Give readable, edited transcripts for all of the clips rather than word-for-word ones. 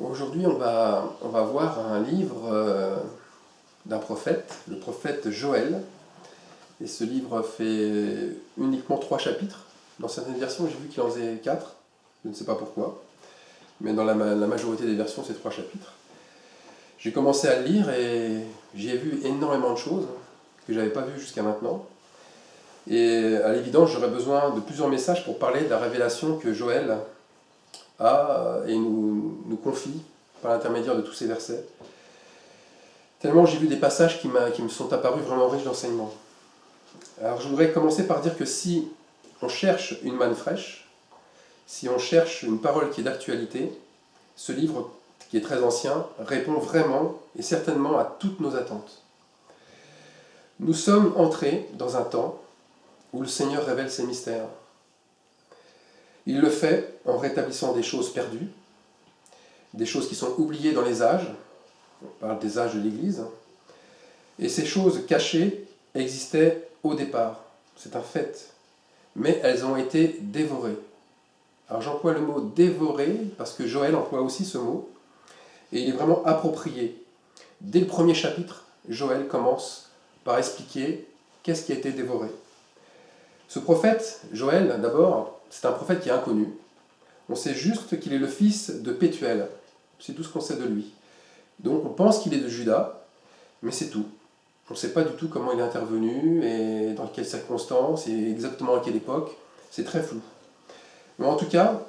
Aujourd'hui, on va voir un livre d'un prophète, le prophète Joël. Et ce livre fait uniquement 3 chapitres. Dans certaines versions, j'ai vu qu'il en faisait 4. Je ne sais pas pourquoi. Mais dans la majorité des versions, c'est 3 chapitres. J'ai commencé à le lire et j'y ai vu énormément de choses que je n'avais pas vues jusqu'à maintenant. Et à l'évidence, j'aurais besoin de plusieurs messages pour parler de la révélation que Joël a et nous confie par l'intermédiaire de tous ces versets. Tellement j'ai vu des passages qui me sont apparus vraiment riches d'enseignements. Alors je voudrais commencer par dire que si on cherche une manne fraîche, si on cherche une parole qui est d'actualité, ce livre, qui est très ancien, répond vraiment et certainement à toutes nos attentes. Nous sommes entrés dans un temps où le Seigneur révèle ses mystères. Il le fait en rétablissant des choses perdues, des choses qui sont oubliées dans les âges, on parle des âges de l'Église, et ces choses cachées existaient au départ, c'est un fait, mais elles ont été dévorées. Alors j'emploie le mot dévorer parce que Joël emploie aussi ce mot, et il est vraiment approprié. Dès le premier chapitre, Joël commence par expliquer qu'est-ce qui a été dévoré. Ce prophète, Joël, d'abord, c'est un prophète qui est inconnu. On sait juste qu'il est le fils de Pétuel. C'est tout ce qu'on sait de lui. Donc on pense qu'il est de Juda, mais c'est tout. On ne sait pas du tout comment il est intervenu, et dans quelles circonstances, et exactement à quelle époque. C'est très flou. Mais en tout cas,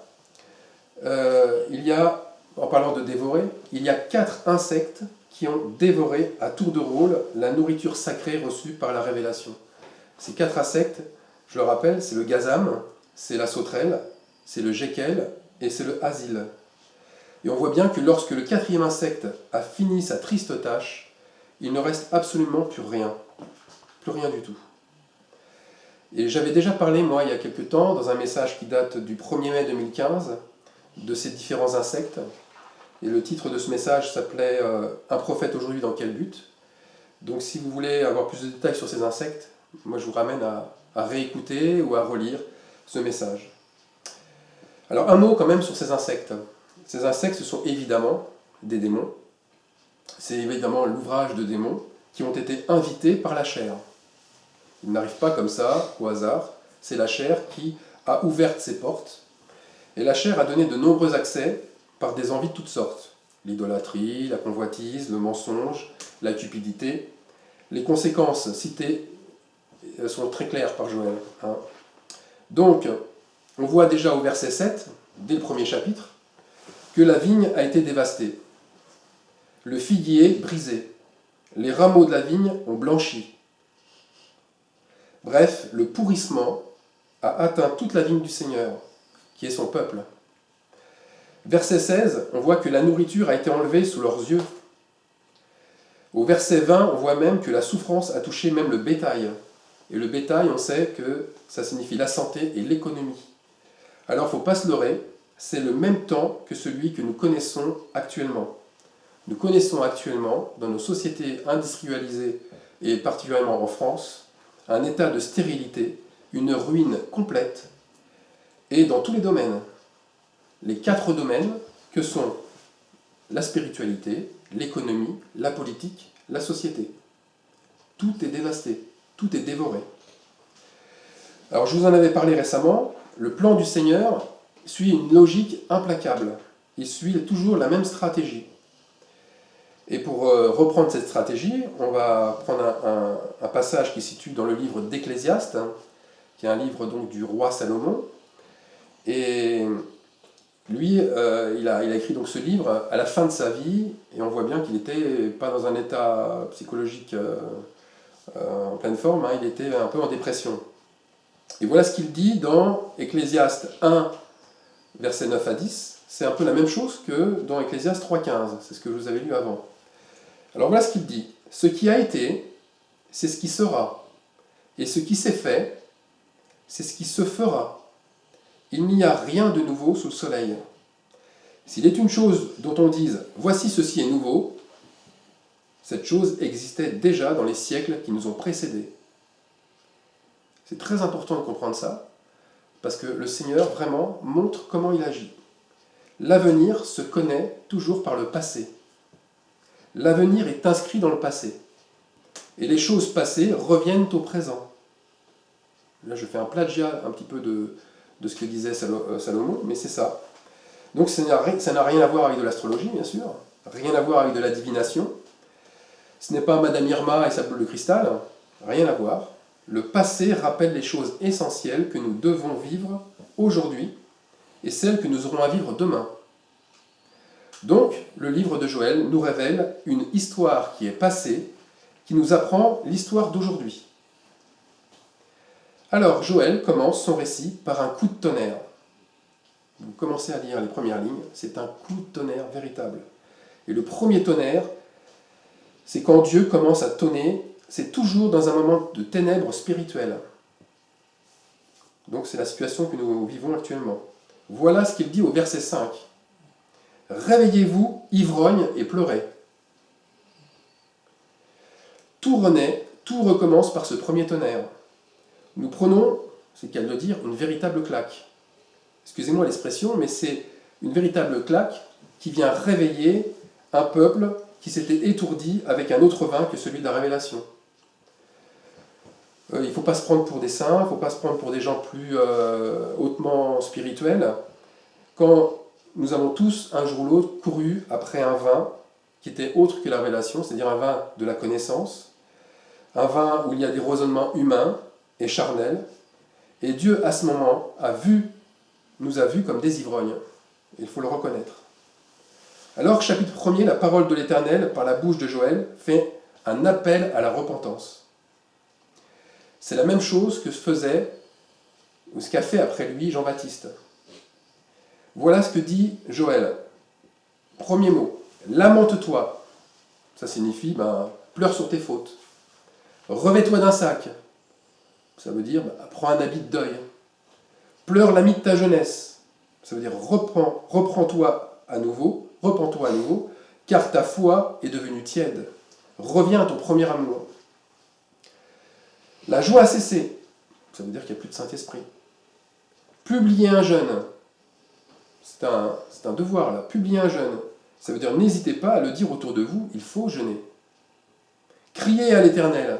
en parlant de dévorer, il y a 4 insectes qui ont dévoré à tour de rôle la nourriture sacrée reçue par la révélation. Ces 4 insectes, je le rappelle, c'est le gazam, c'est la sauterelle, c'est le jekel et c'est le asil. Et on voit bien que lorsque le 4e insecte a fini sa triste tâche, il ne reste absolument plus rien du tout. Et j'avais déjà parlé, moi, il y a quelque temps, dans un message qui date du 1er mai 2015, de ces différents insectes. Et le titre de ce message s'appelait « Un prophète aujourd'hui dans quel but ?» Donc si vous voulez avoir plus de détails sur ces insectes, moi je vous ramène à réécouter ou à relire ce message. Alors un mot quand même sur ces insectes. Ces insectes, ce sont évidemment des démons. C'est évidemment l'ouvrage de démons qui ont été invités par la chair. Ils n'arrivent pas comme ça, au hasard. C'est la chair qui a ouvert ses portes. Et la chair a donné de nombreux accès par des envies de toutes sortes. L'idolâtrie, la convoitise, le mensonge, la cupidité. Les conséquences citées sont très claires par Joël. Donc, on voit déjà au verset 7, dès le premier chapitre, que la vigne a été dévastée. Le figuier brisé. Les rameaux de la vigne ont blanchi. Bref, le pourrissement a atteint toute la vigne du Seigneur, qui est son peuple. Verset 16, on voit que la nourriture a été enlevée sous leurs yeux. Au verset 20, on voit même que la souffrance a touché même le bétail. Et le bétail, on sait que ça signifie la santé et l'économie. Alors, il ne faut pas se leurrer, c'est le même temps que celui que nous connaissons actuellement. Nous connaissons actuellement, dans nos sociétés industrialisées, et particulièrement en France, un état de stérilité, une ruine complète, et dans tous les domaines. Les 4 domaines que sont la spiritualité, l'économie, la politique, la société. Tout est dévasté, tout est dévoré. Alors je vous en avais parlé récemment, le plan du Seigneur suit une logique implacable. Il suit toujours la même stratégie. Et pour reprendre cette stratégie, on va prendre un passage qui se situe dans le livre d'Ecclésiaste, qui est un livre donc du roi Salomon. Et lui, il a écrit donc ce livre à la fin de sa vie, et on voit bien qu'il n'était pas dans un état psychologique en pleine forme, il était un peu en dépression. Et voilà ce qu'il dit dans Ecclésiaste 1, versets 9 à 10. C'est un peu la même chose que dans Ecclésiaste 3,15, c'est ce que je vous avais lu avant. Alors voilà ce qu'il dit. Ce qui a été, c'est ce qui sera. Et ce qui s'est fait, c'est ce qui se fera. Il n'y a rien de nouveau sous le soleil. S'il est une chose dont on dise « voici ceci est nouveau », cette chose existait déjà dans les siècles qui nous ont précédés. C'est très important de comprendre ça, parce que le Seigneur vraiment montre comment il agit. L'avenir se connaît toujours par le passé. L'avenir est inscrit dans le passé. Et les choses passées reviennent au présent. Là, je fais un plagiat un petit peu de ce que disait Salomon, mais c'est ça. Donc ça n'a rien à voir avec de l'astrologie, bien sûr, rien à voir avec de la divination. Ce n'est pas Madame Irma et sa boule de cristal, rien à voir. Le passé rappelle les choses essentielles que nous devons vivre aujourd'hui et celles que nous aurons à vivre demain. Donc, le livre de Joël nous révèle une histoire qui est passée, qui nous apprend l'histoire d'aujourd'hui. Alors, Joël commence son récit par un coup de tonnerre. Vous commencez à lire les premières lignes, c'est un coup de tonnerre véritable. Et le premier tonnerre, c'est quand Dieu commence à tonner, c'est toujours dans un moment de ténèbres spirituelles. Donc c'est la situation que nous vivons actuellement. Voilà ce qu'il dit au verset 5. « Réveillez-vous, ivrognes, et pleurez. » Tout renaît, tout recommence par ce premier tonnerre. Nous prenons, c'est le cas de le dire, une véritable claque. Excusez-moi l'expression, mais c'est une véritable claque qui vient réveiller un peuple qui s'était étourdi avec un autre vin que celui de la révélation. Il ne faut pas se prendre pour des saints, il ne faut pas se prendre pour des gens plus hautement spirituels. Quand nous avons tous, un jour ou l'autre, couru après un vin qui était autre que la révélation, c'est-à-dire un vin de la connaissance, un vin où il y a des raisonnements humains et charnels, et Dieu, à ce moment, nous a vus comme des ivrognes. Il faut le reconnaître. Alors, chapitre 1er, la parole de l'Éternel, par la bouche de Joël, fait un appel à la repentance. C'est la même chose que ce qu'a fait après lui Jean-Baptiste. Voilà ce que dit Joël. Premier mot, lamente-toi. Ça signifie, pleure sur tes fautes. Revêt-toi d'un sac. Ça veut dire, prends un habit de deuil. Pleure l'ami de ta jeunesse. Ça veut dire, repens-toi à nouveau, car ta foi est devenue tiède. Reviens à ton premier amour. La joie a cessé. Ça veut dire qu'il n'y a plus de Saint-Esprit. Publier un jeûne. C'est un devoir, là. Publier un jeûne. Ça veut dire, n'hésitez pas à le dire autour de vous, il faut jeûner. Crier à l'Éternel.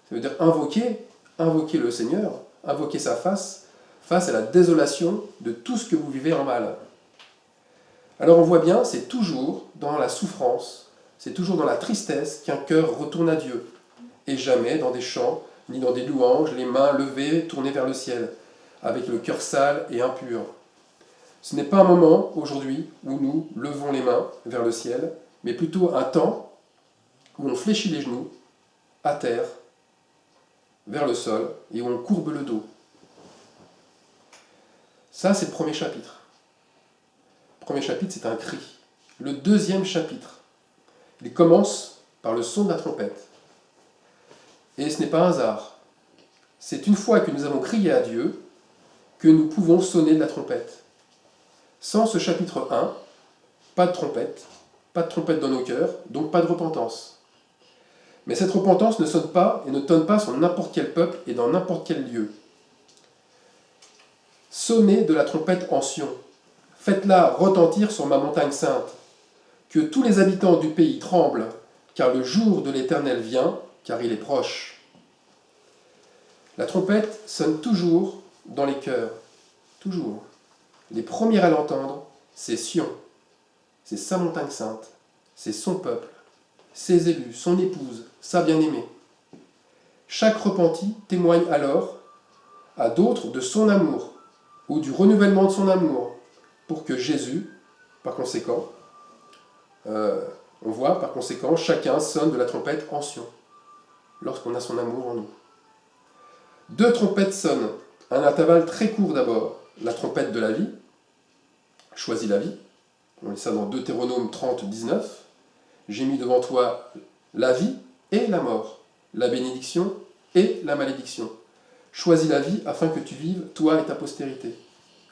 Ça veut dire invoquer le Seigneur, invoquer sa face à la désolation de tout ce que vous vivez en mal. Alors on voit bien, c'est toujours dans la souffrance, c'est toujours dans la tristesse qu'un cœur retourne à Dieu, et jamais dans des chants, ni dans des louanges, les mains levées, tournées vers le ciel, avec le cœur sale et impur. Ce n'est pas un moment, aujourd'hui, où nous levons les mains vers le ciel, mais plutôt un temps où on fléchit les genoux, à terre, vers le sol, et où on courbe le dos. Ça, c'est le premier chapitre. Le premier chapitre, c'est un cri. Le deuxième chapitre, il commence par le son de la trompette. Et ce n'est pas un hasard. C'est une fois que nous avons crié à Dieu que nous pouvons sonner de la trompette. Sans ce chapitre 1, pas de trompette dans nos cœurs, donc pas de repentance. Mais cette repentance ne sonne pas et ne tonne pas sur n'importe quel peuple et dans n'importe quel lieu. Sonnez de la trompette en Sion. Faites-la retentir sur ma montagne sainte. Que tous les habitants du pays tremblent, car le jour de l'Éternel vient, car il est proche. La trompette sonne toujours dans les cœurs. Toujours. Les premiers à l'entendre, c'est Sion. C'est sa montagne sainte. C'est son peuple. Ses élus, son épouse, sa bien-aimée. Chaque repenti témoigne alors à d'autres de son amour, ou du renouvellement de son amour, pour que Jésus, par conséquent, on voit, par conséquent, chacun sonne de la trompette en Sion, lorsqu'on a son amour en nous. 2 trompettes sonnent, un intervalle très court d'abord, la trompette de la vie, choisis la vie, on lit ça dans Deutéronome 30, 19, j'ai mis devant toi la vie et la mort, la bénédiction et la malédiction. Choisis la vie afin que tu vives, toi et ta postérité.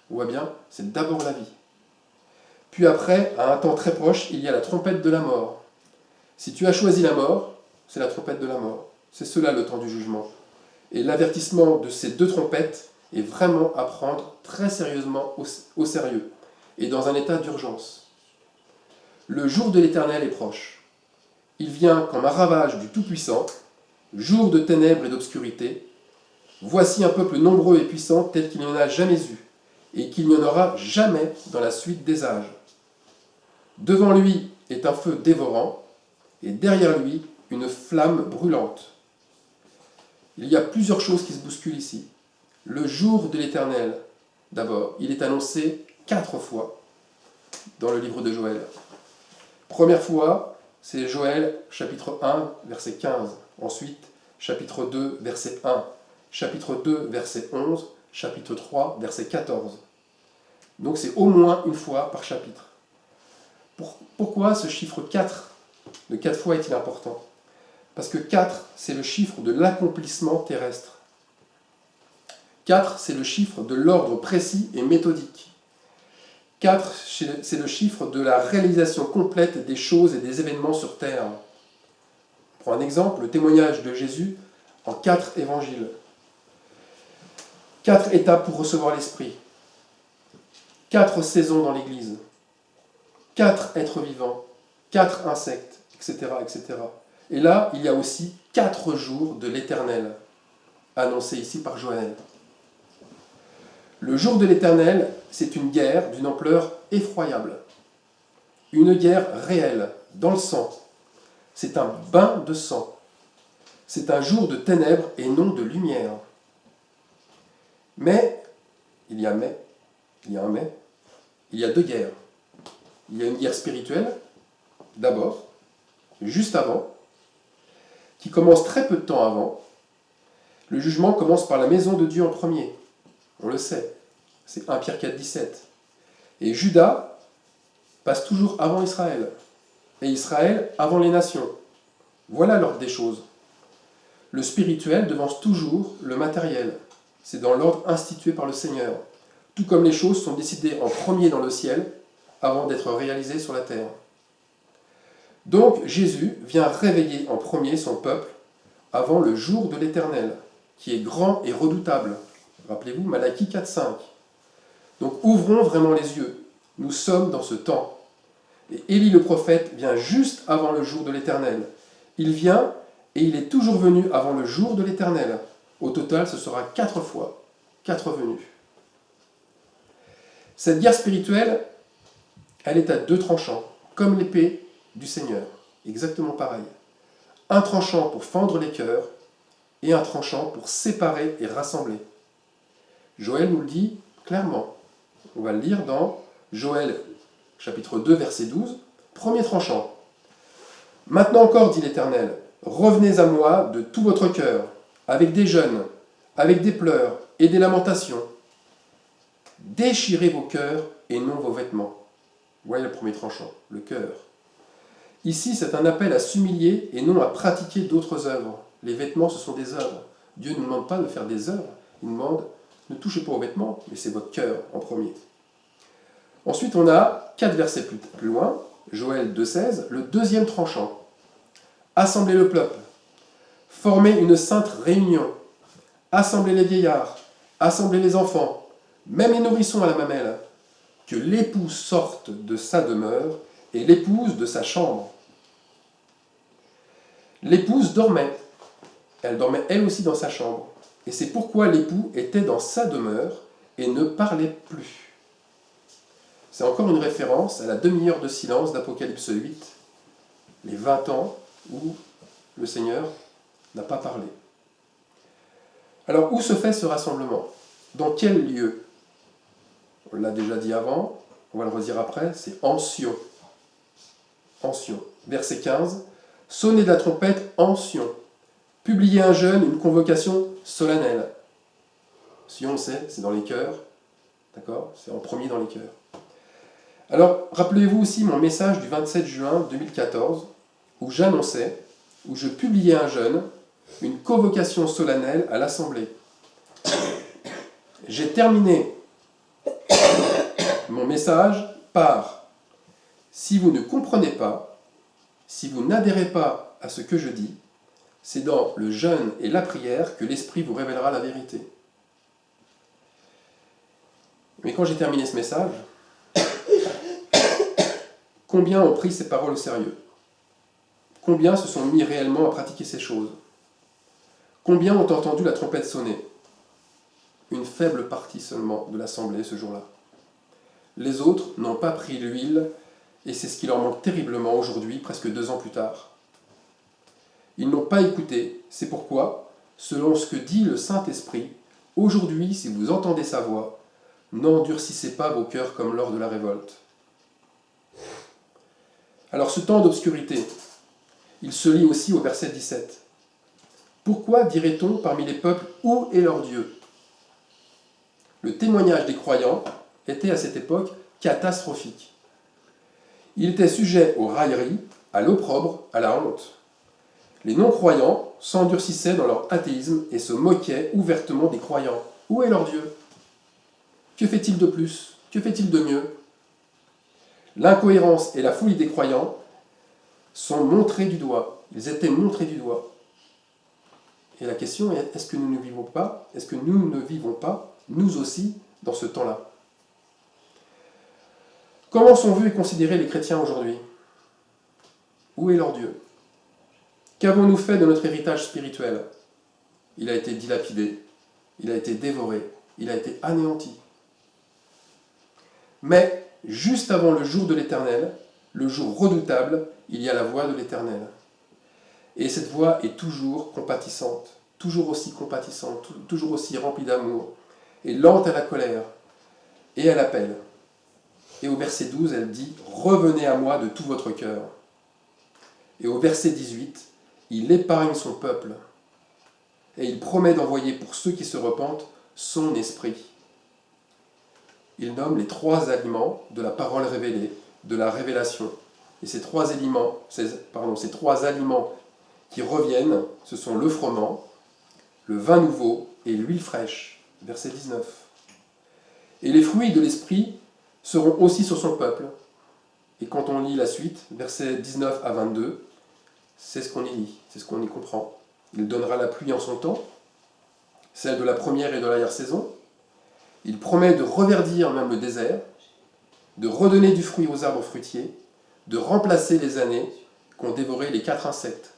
On voit bien, c'est d'abord la vie. Puis après, à un temps très proche, il y a la trompette de la mort. Si tu as choisi la mort, c'est la trompette de la mort. C'est cela le temps du jugement. Et l'avertissement de ces 2 trompettes est vraiment à prendre très sérieusement au sérieux. est dans un état d'urgence. Le jour de l'Éternel est proche. Il vient comme un ravage du Tout-Puissant, jour de ténèbres et d'obscurité. Voici un peuple nombreux et puissant tel qu'il n'y en a jamais eu, et qu'il n'y en aura jamais dans la suite des âges. Devant lui est un feu dévorant, et derrière lui une flamme brûlante. Il y a plusieurs choses qui se bousculent ici. Le jour de l'Éternel, d'abord, il est annoncé 4 fois dans le livre de Joël. Première fois, c'est Joël, chapitre 1, verset 15. Ensuite, chapitre 2, verset 1. Chapitre 2, verset 11. Chapitre 3, verset 14. Donc c'est au moins une fois par chapitre. Pourquoi ce chiffre 4 de 4 fois est-il important? Parce que 4, c'est le chiffre de l'accomplissement terrestre. 4, c'est le chiffre de l'ordre précis et méthodique. 4, c'est le chiffre de la réalisation complète des choses et des événements sur terre. On prend un exemple, le témoignage de Jésus en 4 évangiles. 4 étapes pour recevoir l'Esprit. 4 saisons dans l'Église. 4 êtres vivants. 4 insectes, etc., etc. Et là, il y a aussi 4 jours de l'Éternel, annoncés ici par Joël. Le jour de l'Éternel, c'est une guerre d'une ampleur effroyable. Une guerre réelle, dans le sang. C'est un bain de sang. C'est un jour de ténèbres et non de lumière. Mais, il y a un mais, il y a 2 guerres. Il y a une guerre spirituelle, d'abord, juste avant, qui commence très peu de temps avant. Le jugement commence par la maison de Dieu en premier. On le sait. C'est 1 Pierre 4, 17. Et Juda passe toujours avant Israël. Et Israël avant les nations. Voilà l'ordre des choses. Le spirituel devance toujours le matériel. C'est dans l'ordre institué par le Seigneur. Tout comme les choses sont décidées en premier dans le ciel, avant d'être réalisées sur la terre. Donc Jésus vient réveiller en premier son peuple avant le jour de l'Éternel, qui est grand et redoutable. Rappelez-vous, Malachie 4, 5. Donc ouvrons vraiment les yeux. Nous sommes dans ce temps. Et Élie le prophète vient juste avant le jour de l'Éternel. Il vient et il est toujours venu avant le jour de l'Éternel. Au total, ce sera 4 fois, 4 venues. Cette guerre spirituelle, elle est à 2 tranchants, comme l'épée du Seigneur. Exactement pareil. Un tranchant pour fendre les cœurs et un tranchant pour séparer et rassembler. Joël nous le dit clairement. On va le lire dans Joël, chapitre 2, verset 12. Premier tranchant. Maintenant encore, dit l'Éternel, revenez à moi de tout votre cœur, avec des jeûnes, avec des pleurs et des lamentations. Déchirez vos cœurs et non vos vêtements. Voyez le premier tranchant, le cœur. Ici, c'est un appel à s'humilier et non à pratiquer d'autres œuvres. Les vêtements, ce sont des œuvres. Dieu ne nous demande pas de faire des œuvres. Il nous demande, ne touchez pas aux vêtements, mais c'est votre cœur en premier. Ensuite, on a 4 versets plus loin, Joël 2,16, le deuxième tranchant. Assemblez le peuple, formez une sainte réunion, assemblez les vieillards, assemblez les enfants, même les nourrissons à la mamelle, que l'époux sorte de sa demeure et l'épouse de sa chambre. L'épouse dormait, elle dormait elle aussi dans sa chambre, et c'est pourquoi l'époux était dans sa demeure et ne parlait plus. C'est encore une référence à la demi-heure de silence d'Apocalypse 8, les 20 ans où le Seigneur n'a pas parlé. Alors, où se fait ce rassemblement? Dans quel lieu? On l'a déjà dit avant, on va le redire après, c'est en Sion. En Sion. Verset 15. Sonnez de la trompette en Sion. Publiez un jeûne, une convocation solennelle. Sion, c'est dans les cœurs. D'accord? C'est en premier dans les cœurs. Alors, rappelez-vous aussi mon message du 27 juin 2014, où j'annonçais, où je publiais un jeûne, une convocation solennelle à l'Assemblée. J'ai terminé mon message par « Si vous ne comprenez pas, si vous n'adhérez pas à ce que je dis, c'est dans le jeûne et la prière que l'Esprit vous révélera la vérité. » Mais quand j'ai terminé ce message, Combien ont pris ces paroles au sérieux? Combien se sont mis réellement à pratiquer ces choses? Combien ont entendu la trompette sonner? Une faible partie seulement de l'assemblée ce jour-là. Les autres n'ont pas pris l'huile, et c'est ce qui leur manque terriblement aujourd'hui, presque 2 ans plus tard. Ils n'ont pas écouté, c'est pourquoi, selon ce que dit le Saint-Esprit, aujourd'hui, si vous entendez sa voix, n'endurcissez pas vos cœurs comme lors de la révolte. Alors ce temps d'obscurité, il se lie aussi au verset 17. Pourquoi dirait-on parmi les peuples, où est leur Dieu? Le témoignage des croyants était à cette époque catastrophique. Il était sujet aux railleries, à l'opprobre, à la honte. Les non-croyants s'endurcissaient dans leur athéisme et se moquaient ouvertement des croyants. Où est leur Dieu? Que fait-il de plus? Que fait-il de mieux? L'incohérence et la folie des croyants sont montrés du doigt. Ils étaient montrés du doigt. Et la question est, est-ce que nous ne vivons pas, nous aussi, dans ce temps-là? Comment sont vus et considérés les chrétiens aujourd'hui? Où est leur Dieu? Qu'avons-nous fait de notre héritage spirituel? Il a été dilapidé, il a été dévoré, il a été anéanti. Mais, juste avant le jour de l'Éternel, le jour redoutable, il y a la voix de l'Éternel. Et cette voix est toujours compatissante, toujours aussi remplie d'amour, et lente à la colère, et elle appelle. Et au verset 12, elle dit « Revenez à moi de tout votre cœur ». Et au verset 18, il épargne son peuple, et il promet d'envoyer pour ceux qui se repentent son esprit. Il nomme les 3 aliments de la parole révélée, de la révélation. Et ces 3 aliments qui reviennent, ce sont le froment, le vin nouveau et l'huile fraîche. Verset 19. Et les fruits de l'esprit seront aussi sur son peuple. Et quand on lit la suite, versets 19 à 22, c'est ce qu'on y lit, c'est ce qu'on y comprend. Il donnera la pluie en son temps, celle de la première et de l'arrière-saison. Il promet de reverdir même le désert, de redonner du fruit aux arbres fruitiers, de remplacer les années qu'ont dévoré les 4 insectes.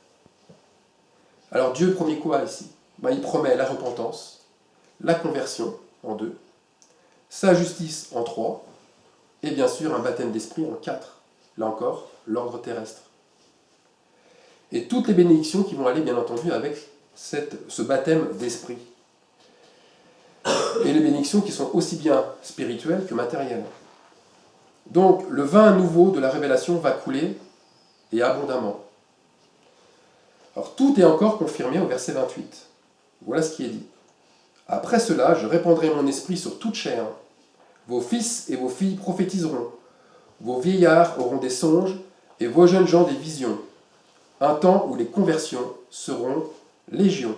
Alors Dieu promet quoi ici? Il promet la repentance, la conversion en 2, sa justice en 3, et bien sûr un baptême d'esprit en 4. Là encore, l'ordre terrestre. Et toutes les bénédictions qui vont aller, bien entendu, avec ce baptême d'esprit. Et les bénédictions qui sont aussi bien spirituelles que matérielles. Donc, le vin nouveau de la révélation va couler, et abondamment. Alors, tout est encore confirmé au verset 28. Voilà ce qui est dit. Après cela, je répandrai mon esprit sur toute chair. Vos fils et vos filles prophétiseront. Vos vieillards auront des songes, et vos jeunes gens des visions. Un temps où les conversions seront légion.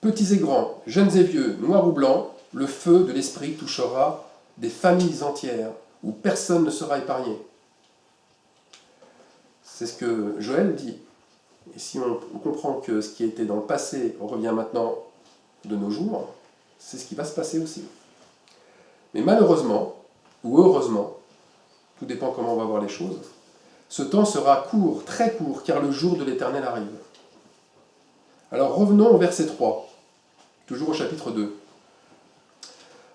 Petits et grands, jeunes et vieux, noirs ou blancs, le feu de l'esprit touchera des familles entières, où personne ne sera épargné. C'est ce que Joël dit. Et si on comprend que ce qui était dans le passé revient maintenant de nos jours, c'est ce qui va se passer aussi. Mais malheureusement, ou heureusement, tout dépend comment on va voir les choses, ce temps sera court, très court, car le jour de l'Éternel arrive. Alors revenons au verset 3, toujours au chapitre 2.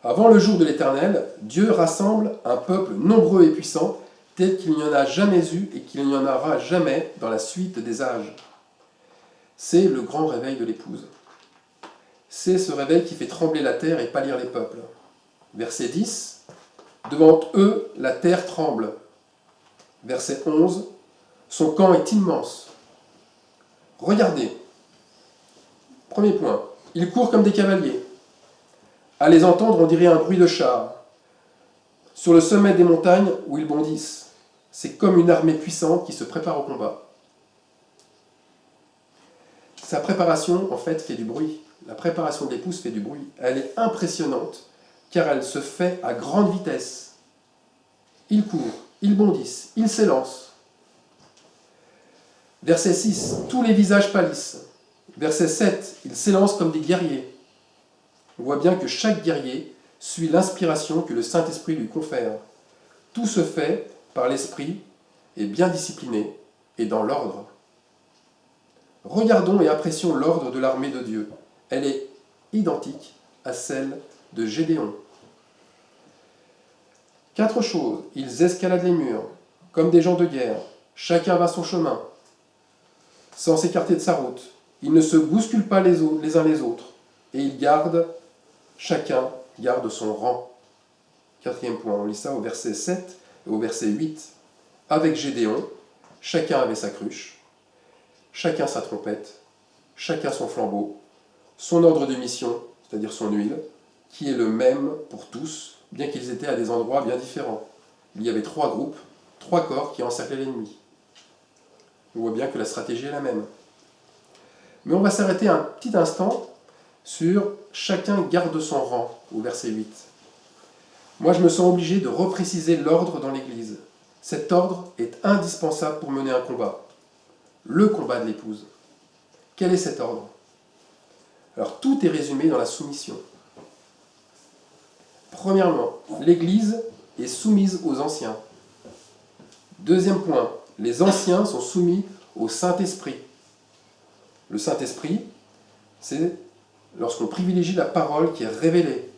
Avant le jour de l'Éternel, Dieu rassemble un peuple nombreux et puissant, tel qu'il n'y en a jamais eu et qu'il n'y en aura jamais dans la suite des âges. C'est le grand réveil de l'épouse. C'est ce réveil qui fait trembler la terre et pâlir les peuples. Verset 10, devant eux, la terre tremble. Verset 11, son camp est immense. Regardez. Premier point, ils courent comme des cavaliers. À les entendre, on dirait un bruit de chars. Sur le sommet des montagnes où ils bondissent, c'est comme une armée puissante qui se prépare au combat. Sa préparation, en fait, fait du bruit. La préparation de l'épouse fait du bruit. Elle est impressionnante, car elle se fait à grande vitesse. Ils courent, ils bondissent, ils s'élancent. Verset 6, tous les visages pâlissent. Verset 7, ils s'élancent comme des guerriers. On voit bien que chaque guerrier suit l'inspiration que le Saint-Esprit lui confère. Tout se fait par l'esprit et bien discipliné et dans l'ordre. Regardons et apprécions l'ordre de l'armée de Dieu. Elle est identique à celle de Gédéon. 4 choses. Ils escaladent les murs, comme des gens de guerre. Chacun va son chemin, sans s'écarter de sa route. Ils ne se bousculent pas les uns les autres. Et ils chacun garde son rang. 4e point, on lit ça au verset 7 et au verset 8. Avec Gédéon, chacun avait sa cruche, chacun sa trompette, chacun son flambeau, son ordre de mission, c'est-à-dire son huile, qui est le même pour tous, bien qu'ils étaient à des endroits bien différents. Il y avait 3 groupes, 3 corps qui encerclaient l'ennemi. On voit bien que la stratégie est la même. Mais on va s'arrêter un petit instant sur « chacun garde son rang » au verset 8. Moi, je me sens obligé de repréciser l'ordre dans l'Église. Cet ordre est indispensable pour mener un combat. Le combat de l'épouse. Quel est cet ordre? Alors, tout est résumé dans la soumission. Premièrement, l'Église est soumise aux anciens. 2e point, les anciens sont soumis au Saint-Esprit. Le Saint-Esprit, c'est lorsqu'on privilégie la parole qui est révélée.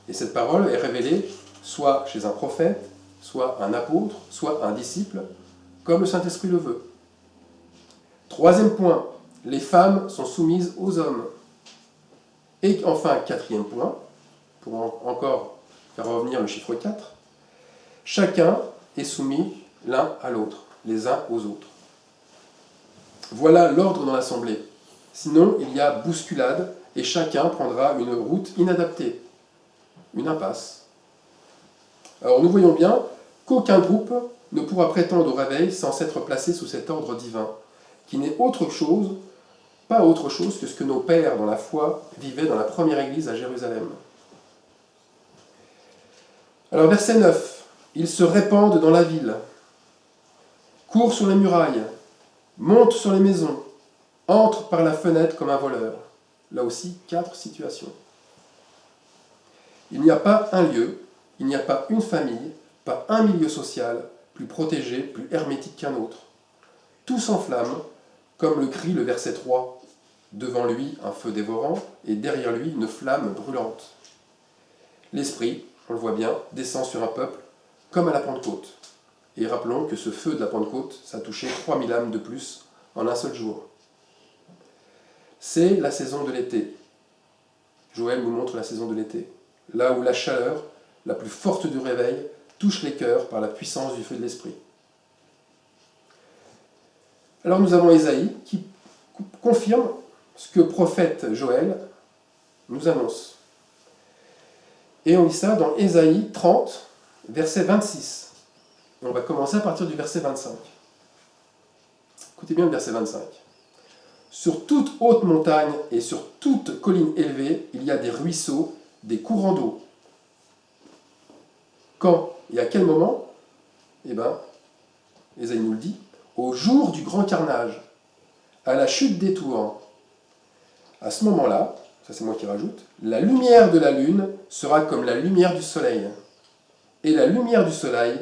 Et cette parole est révélée soit chez un prophète, soit un apôtre, soit un disciple, comme le Saint-Esprit le veut. 3e point, les femmes sont soumises aux hommes. Et enfin, 4e point, pour encore faire revenir le chiffre 4, chacun est soumis l'un à l'autre, les uns aux autres. Voilà l'ordre dans l'assemblée. Sinon, il y a bousculade et chacun prendra une route inadaptée, une impasse. Alors nous voyons bien qu'aucun groupe ne pourra prétendre au réveil sans s'être placé sous cet ordre divin, qui n'est pas autre chose que ce que nos pères dans la foi vivaient dans la première église à Jérusalem. Alors verset 9, ils se répandent dans la ville, courent sur les murailles, montent sur les maisons, entrent par la fenêtre comme un voleur. Là aussi, 4 situations. Il n'y a pas un lieu, il n'y a pas une famille, pas un milieu social plus protégé, plus hermétique qu'un autre. Tout s'enflamme, comme le crie le verset 3. Devant lui, un feu dévorant, et derrière lui, une flamme brûlante. L'Esprit, on le voit bien, descend sur un peuple, comme à la Pentecôte. Et rappelons que ce feu de la Pentecôte, ça a touché 3000 âmes de plus en un seul jour. C'est la saison de l'été. Joël nous montre la saison de l'été. Là où la chaleur, la plus forte du réveil, touche les cœurs par la puissance du feu de l'Esprit. Alors nous avons Ésaïe qui confirme ce que le prophète Joël nous annonce. Et on lit ça dans Ésaïe 30, verset 26. Et on va commencer à partir du verset 25. Écoutez bien le verset 25. Sur toute haute montagne et sur toute colline élevée, il y a des ruisseaux, des courants d'eau. Quand et à quel moment? Eh bien, Ésaïe nous le dit, au jour du grand carnage, à la chute des tours. À ce moment-là, ça c'est moi qui rajoute, la lumière de la lune sera comme la lumière du soleil. Et la lumière du soleil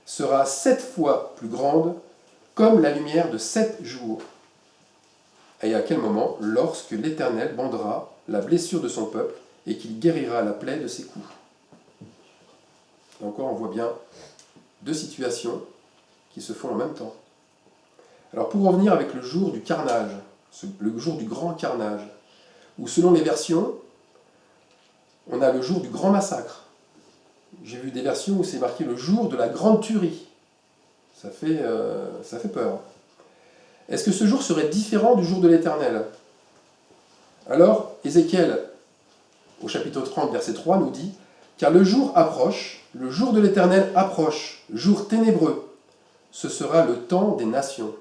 sera 7 fois plus grande, comme la lumière de 7 jours. Et à quel moment? Lorsque l'Éternel bandera la blessure de son peuple et qu'il guérira la plaie de ses coups. Là encore, on voit bien 2 situations qui se font en même temps. Alors pour revenir avec le jour du carnage, le jour du grand carnage, où selon les versions, on a le jour du grand massacre. J'ai vu des versions où c'est marqué le jour de la grande tuerie. Ça fait peur. Est-ce que ce jour serait différent du jour de l'Éternel? Alors, Ézéchiel, au chapitre 30, verset 3, nous dit « Car le jour approche, le jour de l'Éternel approche, jour ténébreux. Ce sera le temps des nations. »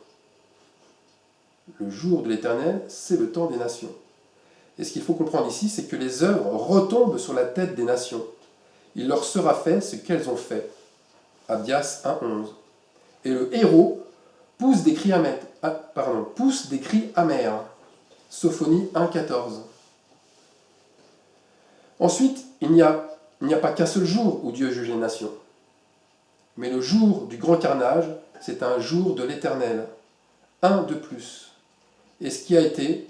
Le jour de l'Éternel, c'est le temps des nations. Et ce qu'il faut comprendre ici, c'est que les œuvres retombent sur la tête des nations. Il leur sera fait ce qu'elles ont fait. Abdias 1.11. Et le héros pousse des cris amers. Sophonie 1.14. Ensuite, il n'y a pas qu'un seul jour où Dieu juge les nations. Mais le jour du grand carnage, c'est un jour de l'Éternel, un de plus. Et ce qui a été,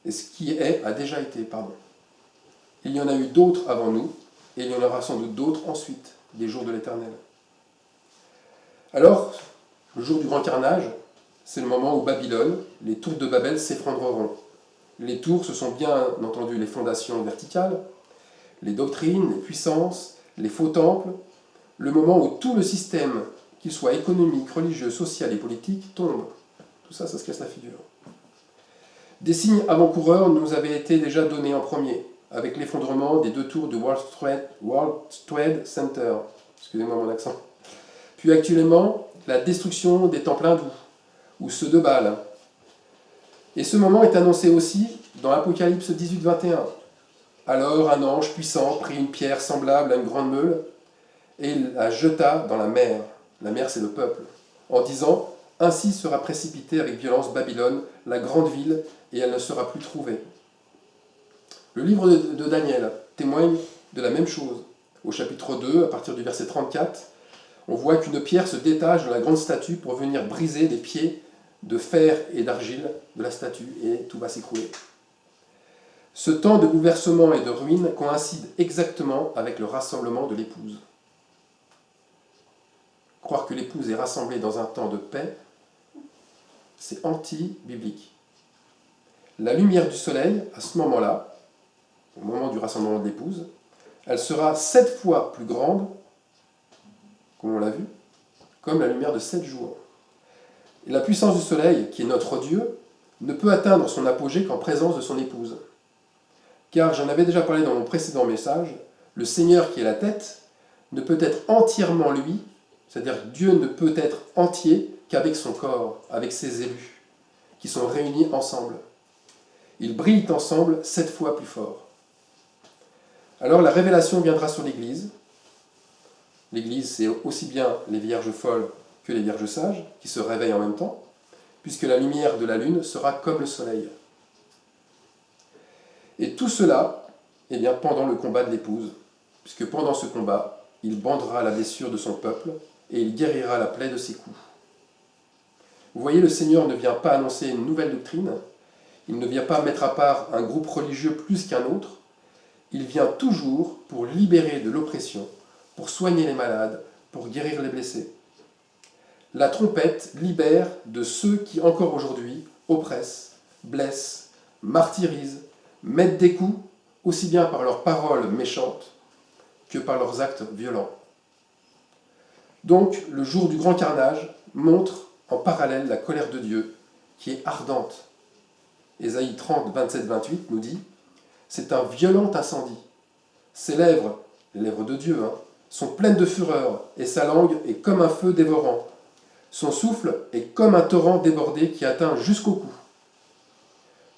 et ce qui est a déjà été, pardon. Il y en a eu d'autres avant nous, et il y en aura sans doute d'autres ensuite, des jours de l'Éternel. Alors, le jour du grand carnage, c'est le moment où Babylone, les tours de Babel s'effondreront. Les tours, ce sont bien entendu les fondations verticales, les doctrines, les puissances, les faux temples, le moment où tout le système, qu'il soit économique, religieux, social et politique, tombe. Tout ça, ça se casse la figure. Des signes avant-coureurs nous avaient été déjà donnés en premier, avec l'effondrement des 2 tours de World Trade Center. Excusez-moi mon accent. Puis actuellement, la destruction des temples hindous, ou ceux de Baal. Et ce moment est annoncé aussi dans Apocalypse 18-21. Alors un ange puissant prit une pierre semblable à une grande meule, et il la jeta dans la mer. La mer, c'est le peuple. En disant, ainsi sera précipitée avec violence Babylone, la grande ville, et elle ne sera plus trouvée. Le livre de Daniel témoigne de la même chose. Au chapitre 2, à partir du verset 34, on voit qu'une pierre se détache de la grande statue pour venir briser les pieds de fer et d'argile de la statue, et tout va s'écrouler. Ce temps de bouleversement et de ruine coïncide exactement avec le rassemblement de l'épouse. Croire que l'épouse est rassemblée dans un temps de paix, c'est anti-biblique. La lumière du soleil, à ce moment-là, au moment du rassemblement de l'épouse, elle sera 7 fois plus grande, comme on l'a vu, comme la lumière de 7 jours. Et la puissance du soleil, qui est notre Dieu, ne peut atteindre son apogée qu'en présence de son épouse. Car j'en avais déjà parlé dans mon précédent message, le Seigneur qui est la tête ne peut être entièrement lui, c'est-à-dire que Dieu ne peut être entier qu'avec son corps, avec ses élus, qui sont réunis ensemble. Ils brillent ensemble 7 fois plus fort. Alors la révélation viendra sur l'Église. L'Église, c'est aussi bien les vierges folles que les vierges sages, qui se réveillent en même temps, puisque la lumière de la lune sera comme le soleil. Et tout cela, eh bien, pendant le combat de l'épouse, puisque pendant ce combat, il bandera la blessure de son peuple et il guérira la plaie de ses coups. Vous voyez, le Seigneur ne vient pas annoncer une nouvelle doctrine, il ne vient pas mettre à part un groupe religieux plus qu'un autre, il vient toujours pour libérer de l'oppression, pour soigner les malades, pour guérir les blessés. La trompette libère de ceux qui, encore aujourd'hui, oppressent, blessent, martyrisent, mettent des coups, aussi bien par leurs paroles méchantes que par leurs actes violents. Donc, le jour du grand carnage montre en parallèle la colère de Dieu, qui est ardente. Ésaïe 30, 27-28 nous dit « C'est un violent incendie. Ses lèvres, les lèvres de Dieu, sont pleines de fureur, et sa langue est comme un feu dévorant. Son souffle est comme un torrent débordé qui atteint jusqu'au cou,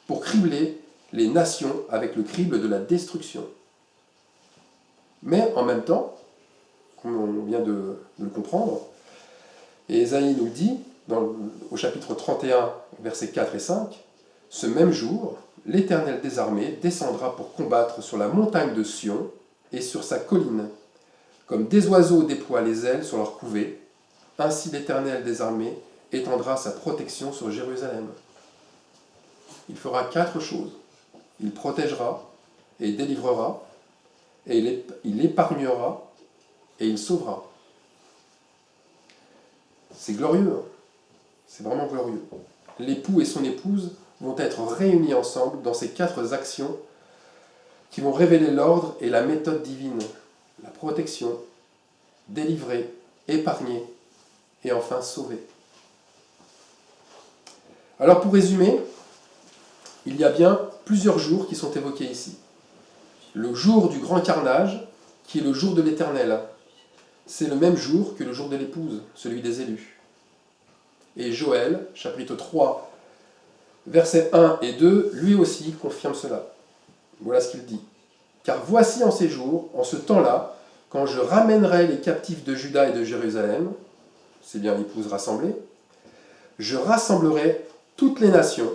pour cribler les nations avec le crible de la destruction. » Mais en même temps, comme on vient de le comprendre, et Ésaïe nous le dit, au chapitre 31, versets 4 et 5, « Ce même jour, l'Éternel des armées descendra pour combattre sur la montagne de Sion et sur sa colline. Comme des oiseaux déploient les ailes sur leur couvée, ainsi l'Éternel des armées étendra sa protection sur Jérusalem. » Il fera 4 choses. Il protégera et il délivrera, et il épargnera et il sauvera. C'est glorieux, c'est vraiment glorieux. L'époux et son épouse vont être réunis ensemble dans ces 4 actions qui vont révéler l'ordre et la méthode divine, la protection, délivrer, épargner et enfin sauver. Alors pour résumer, il y a bien plusieurs jours qui sont évoqués ici. Le jour du grand carnage, qui est le jour de l'Éternel, c'est le même jour que le jour de l'épouse, celui des élus. Et Joël, chapitre 3, versets 1 et 2, lui aussi confirme cela. Voilà ce qu'il dit. « Car voici en ces jours, en ce temps-là, quand je ramènerai les captifs de Juda et de Jérusalem, c'est bien l'épouse rassemblée, je rassemblerai toutes les nations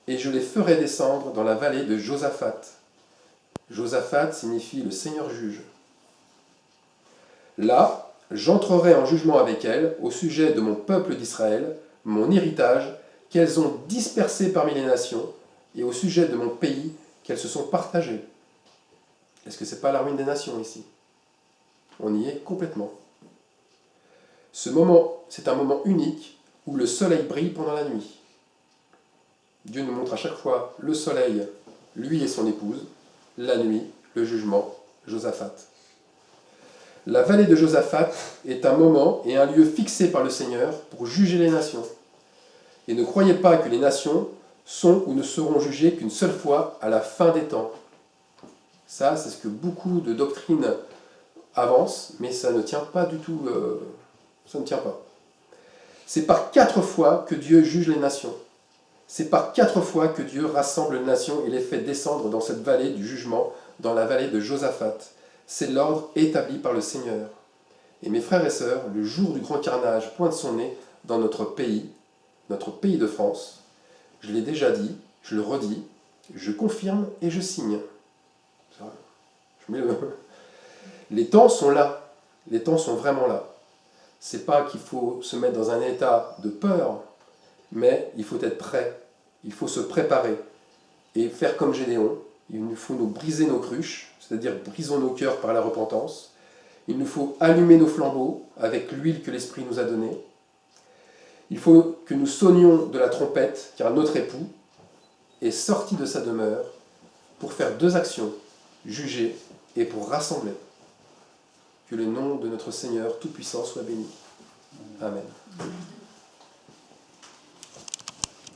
et je les ferai descendre dans la vallée de Josaphat. » Josaphat signifie le Seigneur juge. Là, J'entrerai en jugement avec elles au sujet de mon peuple d'Israël, mon héritage, qu'elles ont dispersé parmi les nations, et au sujet de mon pays, qu'elles se sont partagées. Est-ce que ce n'est pas la ruine des nations ici? On y est complètement. Ce moment, c'est un moment unique où le soleil brille pendant la nuit. Dieu nous montre à chaque fois le soleil, lui et son épouse, la nuit, le jugement, Josaphat. La vallée de Josaphat est un moment et un lieu fixé par le Seigneur pour juger les nations. Et ne croyez pas que les nations sont ou ne seront jugées qu'une seule fois à la fin des temps. Ça, c'est ce que beaucoup de doctrines avancent, mais ça ne tient pas du tout. Ça ne tient pas. C'est par 4 fois que Dieu juge les nations. C'est par 4 fois que Dieu rassemble les nations et les fait descendre dans cette vallée du jugement, dans la vallée de Josaphat. C'est l'ordre établi par le Seigneur. Et mes frères et sœurs, le jour du grand carnage pointe son nez dans notre pays de France. Je l'ai déjà dit, je le redis, je confirme et je signe. Les temps sont là, les temps sont vraiment là. C'est pas qu'il faut se mettre dans un état de peur, mais il faut être prêt, il faut se préparer et faire comme Gédéon. Il nous faut nous briser nos cruches, c'est-à-dire brisons nos cœurs par la repentance. Il nous faut allumer nos flambeaux avec l'huile que l'Esprit nous a donnée. Il faut que nous sonnions de la trompette, car notre époux est sorti de sa demeure pour faire 2 actions, juger et pour rassembler. Que le nom de notre Seigneur Tout-Puissant soit béni. Amen.